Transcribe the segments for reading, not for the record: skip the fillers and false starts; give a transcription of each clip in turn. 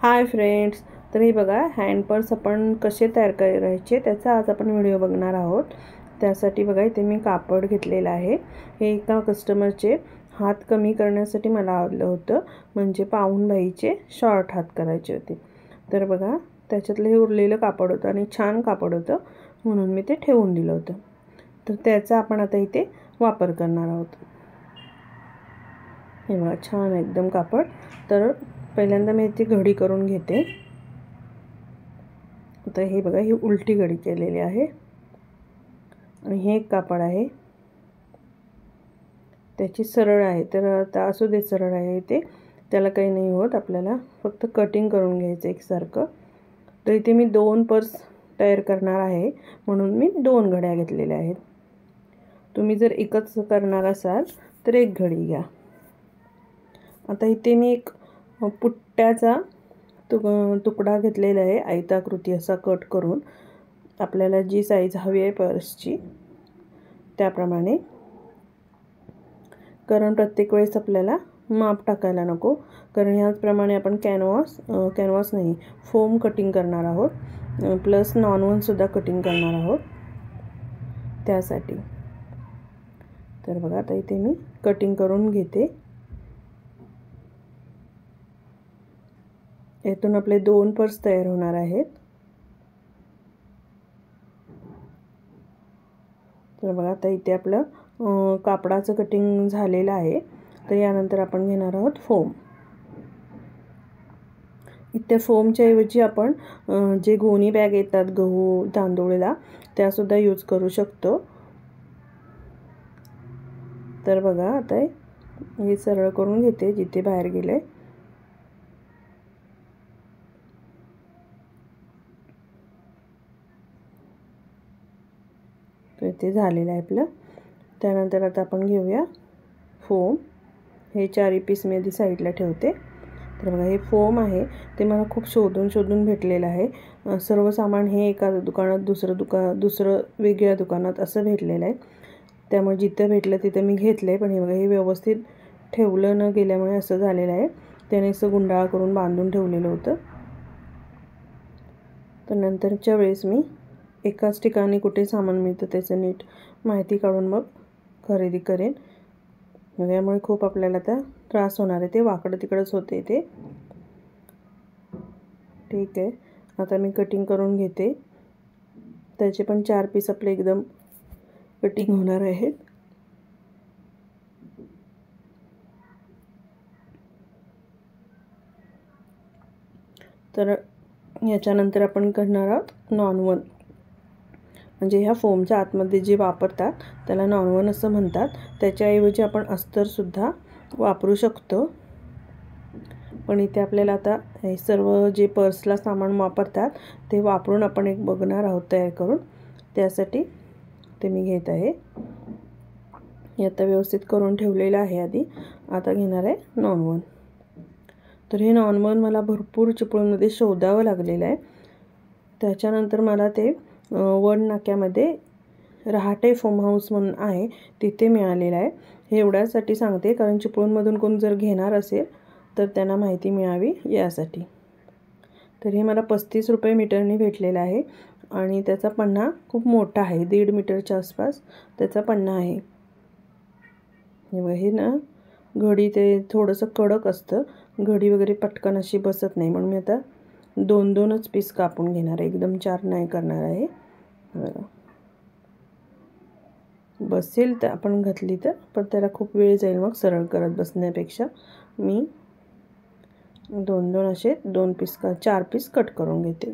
Hi friends, तर हे बघा हँड पर्स आपण कसे तयार करायचे त्याचा आज आपण व्हिडिओ बघणार आहोत। त्यासाठी बघा इथे मी कापड घेतलेला आहे। हे एका कस्टमरचे हात कमी करण्यासाठी मला आलं होतं, म्हणजे पाऊणबाईचे शॉर्ट हात करायचे होते। तर बघा त्याच्यातलं हे उरलेलं कापड होतं आणि छान कापड होतं, म्हणून मी ते ठेवून दिलं होतं। तर त्याचा आपण आता इथे वापर करणार आहोत। हे बघा छान एकदम कापड। तर पहिल्यांदा मी इथे घडी करून घेते। आता हे बघा ही उलटी घडी केलेली आहे आणि हे एक कापड आहे, त्याची सरळ आहे। तर आता असू दे सरळ आहे ते, त्याला काही नाही होत, आपल्याला फक्त कटिंग करून घ्यायचं एकसारखं। तर इथे मी 2 पर्स तयार करणार आहे, म्हणून मी 2 घड्या घेतलेल्या आहेत। तुम्ही जर एकच करणार असाल तर एक घडी घ्या। आता इथे मी एक पुट्ट्याचा तुकडा घेतलेला आहे, आयताकृती असा कट करून। आपल्याला जी साईज हवी आहे पर्सची त्याप्रमाणे, कारण प्रत्येक वेळेस आपल्याला माप टाकायला नको, कारण ह्याचप्रमाणे आपण कॅनव्हास नाही फोम कटिंग करणार आहोत, प्लस नॉन-वन सुद्धा कटिंग करणार आहोत त्यासाठी। तर बघा आता इथे मी कटिंग करून घेते। यातून आपले 2 पर्स तयार होणार आहेत। तर बघा आता इथे आपलं कापडाचं कटिंग झालेलं आहे। तर यानंतर आपण घेणार आहोत फोम। इथे फोमच्या ऐवजी आपण जे गोणी बॅग येतात गहू तांदूळला त्यासुद्धा यूज करू शकतो। तर बघा आता हे सरळ करून घेते जिथे बाहेर गेले। तर इथे झालेलं आहे आपलं। त्यानंतर आता आपण घेऊया फोम। हे 4 पीस मी आधी साईडला ठेवते। तर बघा हे फोम आहे ते मला खूप शोधून भेटलेलं आहे। सर्व सामान हे एका दुकानात दुसरं वेगळ्या दुकानात असं भेटलेलं आहे, त्यामुळे जिथं भेटलं तिथं मी घेतलंय। पण हे बघा हे व्यवस्थित ठेवलं न गेल्यामुळे असं झालेलं आहे। त्याने असं गुंडाळा करून बांधून ठेवलेलं होतं। तर नंतरच्या वेळेस मी एकाच ठिकाणी कुठे सामान मिळतं त्याचं नीट माहिती काढून मग खरेदी करेन। यामुळे खूप आपल्याला आता त्रास होणार आहे, ते वाकडं तिकडंच होते ते। ठीक आहे, आता मी कटिंग करून घेते। त्याचे पण 4 पीस आपले एकदम कटिंग होणार आहेत। तर याच्यानंतर आपण करणार आहोत नॉन-वन, म्हणजे ह्या फोमच्या आतमध्ये जे वापरतात त्याला नॉन-वन असं म्हणतात। त्याच्याऐवजी आपण अस्तरसुद्धा वापरू शकतो। पण इथे आपल्याला आता हे सर्व जे पर्सला सामान वापरतात ते वापरून आपण एक बघणार आहोत तयार करून, त्यासाठी ते मी घेत आहे। हे आता व्यवस्थित करून ठेवलेलं आहे आधी। आता घेणार आहे नॉन-वन। तर हे नॉन-वन मला भरपूर चिपळूणमध्ये शोधावं लागलेलं आहे। त्याच्यानंतर मला ते वड नाक्यामध्ये रहाटे फोम हाऊस म्हणून आहे तिथे मिळालेलं आहे। हे एवढ्यासाठी सांगते कारण चिपळूणमधून कोण जर घेणार असेल तर त्यांना माहिती मिळावी यासाठी। तर हे मला 35 रुपये मीटरने भेटलेलं आहे आणि त्याचा पन्ना खूप मोठा आहे, 1.5 मीटरच्या आसपास त्याचा पन्ना आहे। हे ना घडी ते थोडंसं कडक असतं, घडी वगैरे पटकन अशी बसत नाही, म्हणून मी आता 2-2च पीस कापून घेणार आहे, एकदम 4 नाही करणार आहे। बसेल तर आपण घातली तर, पण त्याला खूप वेळ जाईल मग सरळ करत बसण्यापेक्षा मी 2-2 असे 2 पीस 4 पीस कट करून घेते।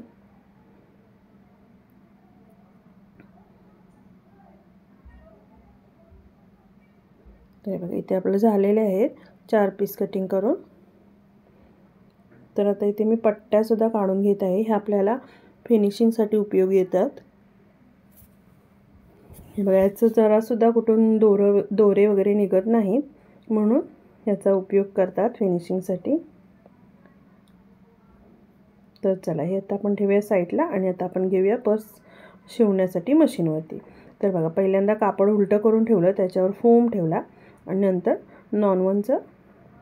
तर बघा इथे आपलं झालेले आहेत 4 पीस कटिंग करून। तर आता इथे मी पट्ट्यासुद्धा काढून घेत आहे, हे आपल्याला फिनिशिंगसाठी उपयोगी येतात। हे बघा याचं जरासुद्धा कुठून दोरे वगैरे निघत नाही, म्हणून याचा उपयोग करतात फिनिशिंगसाठी। तर चला हे आता आपण ठेवूया साईडला आणि आता आपण घेऊया पर्स शिवण्यासाठी मशीनवरती। तर बघा पहिल्यांदा कापड उलटं करून ठेवलं, त्याच्यावर फोम ठेवला आणि नंतर नॉन-वनचं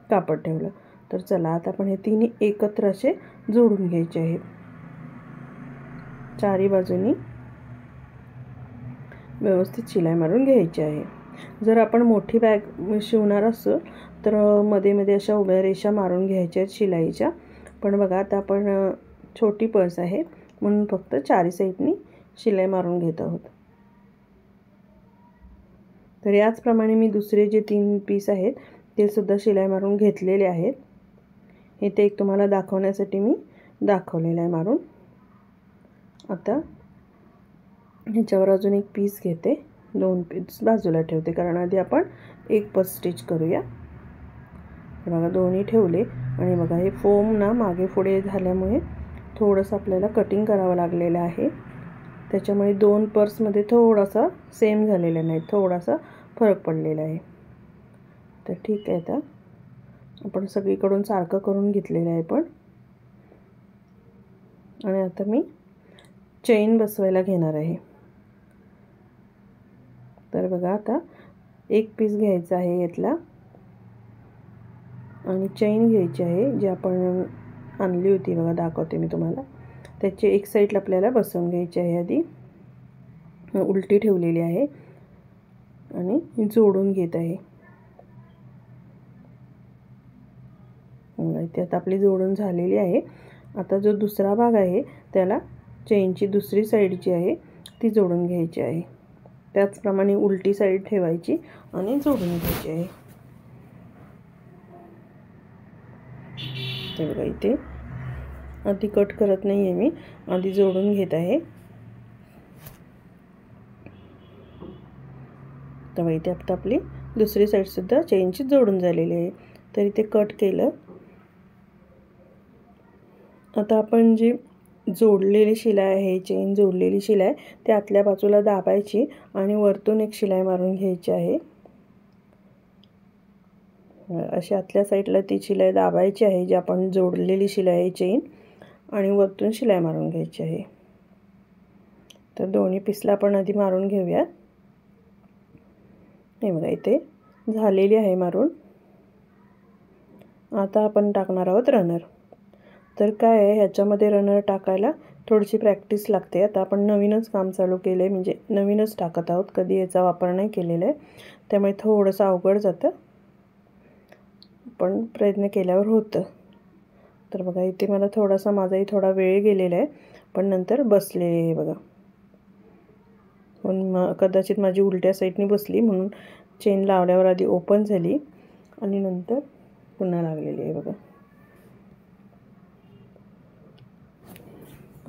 कापड ठेवलं। तर चला आता आपण हे तिन्ही एकत्र असे जोडून घ्यायचे आहेत. चारी बाजूनी व्यवस्थित शिलाई मारून घ्यायची आहे. जर आपण मोठी बॅग शिवणार असो तर मध्ये मध्ये अशा उभ्या रेषा मारून घ्यायच्या आहेत शिलाईच्या. पण बघा आता आपण छोटी पर्स आहे म्हणून फक्त चारी साईडनी शिलाई मारून घेत आहोत. तर याचप्रमाणे मी दुसरे जे 3 पीस आहेत ते सुद्धा शिलाई मारून घेतलेले आहेत. हे ते एक तुम्हाला दाखवण्यासाठी मी दाखवलेलं आहे मारून. आता ह्याच्यावर अजून एक पीस घेते, 2 पीस बाजूला ठेवते कारण आधी आपण एक पर्स स्टिच करूया. बघा दोन्ही ठेवले आणि बघा हे फोम ना मागे पुढे झाल्यामुळे थोडंसं आपल्याला कटिंग करावं लागलेलं आहे. त्याच्यामुळे 2 पर्समध्ये थोडासा सेम झालेला नाही, थोडासा फरक पडलेला आहे. तर ठीक आहे, आता आपण सगळीकडून सारखं करून घेतलेलं आहे पण. आणि आता मी चेन बसवायला घेणार आहे. तर बघा आता एक पीस घ्यायचा आहे यातला आणि चेन घ्यायची आहे जी आपण आणली होती बघा, दाखवते मी तुम्हाला. त्याची एक साईडला आपल्याला बसवून घ्यायची आहे. आधी उलटी ठेवलेली आहे आणि जोडून घेत आहे. इथे आता आपली जोडून झालेली आहे. आता जो दुसरा भाग आहे त्याला चेनची दुसरी साईड जी आहे ती जोडून घ्यायची आहे. त्याचप्रमाणे उलटी साईड ठेवायची आणि जोडून घ्यायची आहे. ते बघा इथे आधी कट करत नाही आहे मी, आधी जोडून घेत आहे. तर इथे आता आपली दुसरी साईडसुद्धा चेनची जोडून झालेली आहे. तर इथे कट केलं. आता आपण जी जोडलेली शिलाई आहे, चेन जोडलेली शिलाई ती आतल्या बाजूला दाबायची आणि वरतून एक शिलाई मारून घ्यायची आहे. अशी आतल्या साईडला ती शिलाई दाबायची आहे जी आपण जोडलेली शिलाई आहे चेन, आणि वरतून शिलाई मारून घ्यायची आहे. तर दोन्ही पीसला आपण आधी मारून घेऊयात. हे बघा इथे झालेली आहे मारून. आता आपण टाकणार आहोत रनर. तर काय आहे ह्याच्यामध्ये रनर टाकायला थोडीशी प्रॅक्टिस लागते. आता आपण नवीनच काम चालू केलं आहे, म्हणजे नवीनच टाकत आहोत, कधी याचा वापर नाही केलेला आहे, त्यामुळे थोडंसं अवघड जातं, पण प्रयत्न केल्यावर होतं. तर बघा इथे मला थोडासा माझाही थोडा वेळ गेलेला आहे पण नंतर बसलेली आहे बघा. पण कदाचित माझी उलट्या साईडनी बसली म्हणून चेन लावल्यावर आधी ओपन झाली आणि नंतर पुन्हा लागलेली आहे बघा.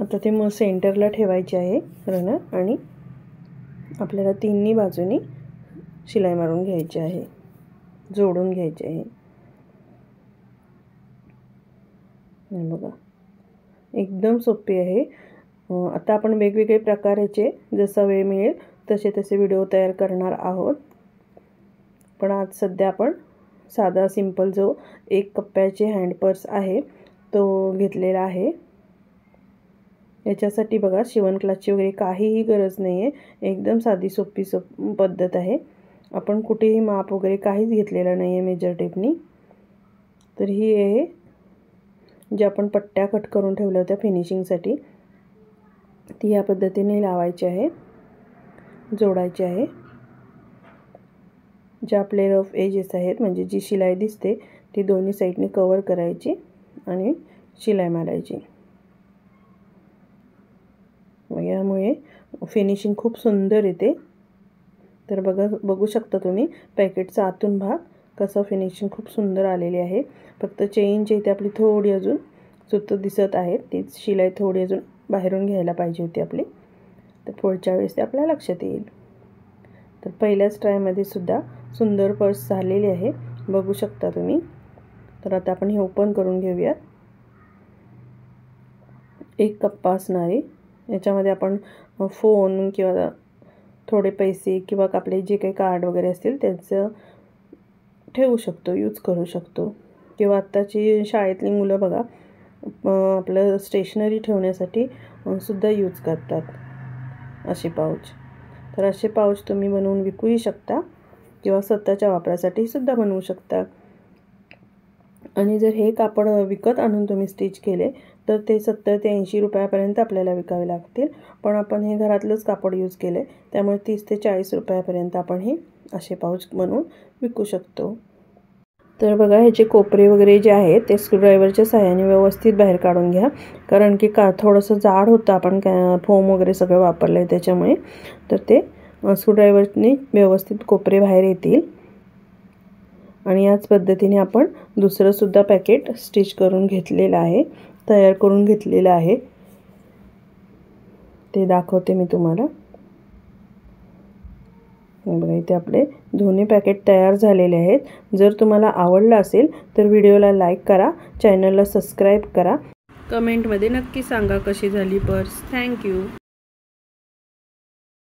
आता ते मग सेंटरला ठेवायचे आहे रनर आणि आपल्याला तिन्ही बाजूनी शिलाई मारून घ्यायची आहे, जोडून घ्यायची आहे. बघा एकदम सोपी आहे. आता आपण वेगवेगळे प्रकारचे जसा वेळ मिळेल तसे तसे व्हिडिओ तयार करणार आहोत. पण आज सध्या आपण साधा सिंपल जो 1 कप्प्याचे हँड पर्स आहे तो घेतलेला आहे. याच्यासाठी बघा शिवण क्लासची वगैरे काहीही गरज नाही आहे, एकदम साधी सोपी पद्धत आहे. आपण कुठेही माप वगैरे काहीच घेतलेलं नाही आहे मेजर टेपनी. तर ही आहे जे आपण पट्ट्या कट करून ठेवल्या होत्या फिनिशिंगसाठी, ती या पद्धतीने लावायची आहे, जोडायची आहे. जे आपले रफ एजेस आहेत म्हणजे जी शिलाई दिसते ती दोन्ही साईडने कवर करायची आणि शिलाई मारायची. यामुळे फिनिशिंग खूप सुंदर येते. तर बघू शकता तुम्ही पॅकेटचा आतून भाग कसा फिनिशिंग खूप सुंदर आलेली आहे. फक्त चेनची इथे आपली थोडी अजून सुत दिसत आहे, तीच शिलाई थोडी अजून बाहेरून घ्यायला पाहिजे होती आपली. तर पुढच्या वेळेस ते आपल्या लक्षात येईल. तर पहिल्याच ट्रायमध्ये सुद्धा सुंदर पर्स झालेली आहे, बघू शकता तुम्ही. तर आता आपण हे ओपन करून घेऊयात. 1 कप्पा असणारे, याच्यामध्ये आपण फोन किंवा थोडे पैसे किंवा आपले जे काही कार्ड वगैरे असतील त्याचं ठेवू शकतो, यूज करू शकतो. किंवा आत्ताची शाळेतली मुलं बघा आपलं स्टेशनरी ठेवण्यासाठी सुद्धा यूज करतात असे पाऊच. तर असे पाऊच तुम्ही बनवून विकूही शकता किंवा स्वतःच्या वापरासाठी सुद्धा बनवू शकता. आणि जर हे कापड विकत आणून तुम्ही स्टिच केले तर ते 70 ते 80 रुपयापर्यंत आपल्याला विकावे लागतील. पण आपण हे घरातलंच कापड यूज केले त्यामुळे 30 ते 40 रुपयापर्यंत आपण हे असे पाऊच बनवून विकू शकतो. तर बघा ह्याचे कोपरे वगैरे जे आहेत ते स्क्रूड्रायव्हरच्या साहाय्याने व्यवस्थित बाहेर काढून घ्या, कारण की थोडंसं जाड होतं, आपण फोम वगैरे सगळं वापरलं आहे त्याच्यामुळे. तर ते स्क्रूड्रायव्हरने व्यवस्थित कोपरे बाहेर येतील. आणि याच पद्धतीने आपण दुसरंसुद्धा पॅकेट स्टिच करून घेतलेलं आहे, तयार करून घेतलेलं आहे. ते दाखवते मी तुम्हाला. बघा इथे आपले दोन्ही पॅकेट तयार झालेले आहेत. जर तुम्हाला आवडलं असेल तर व्हिडिओला लाईक करा, चॅनलला सबस्क्राईब करा, कमेंटमध्ये नक्की सांगा कशी झाली पर्स. थँक्यू.